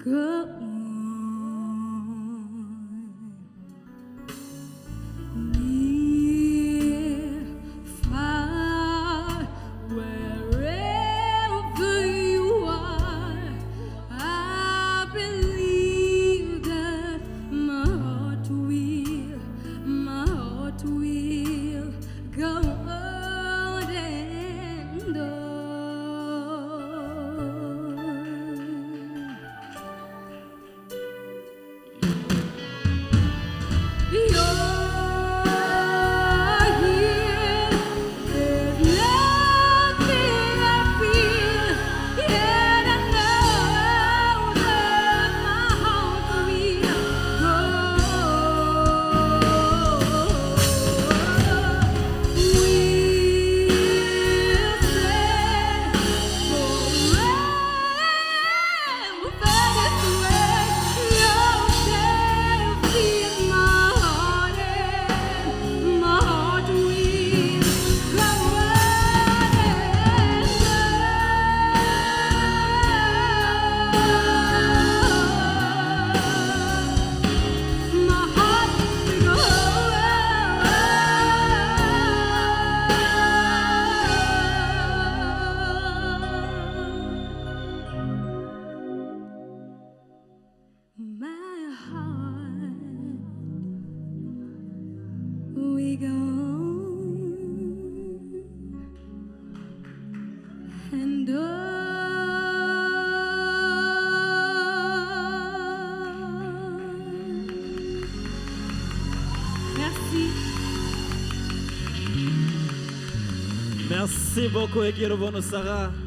go on. Near, far, wherever you are, I believe that my heart will go on and on. We go on and on. Merci. Merci beaucoup, Egilovono Sarah.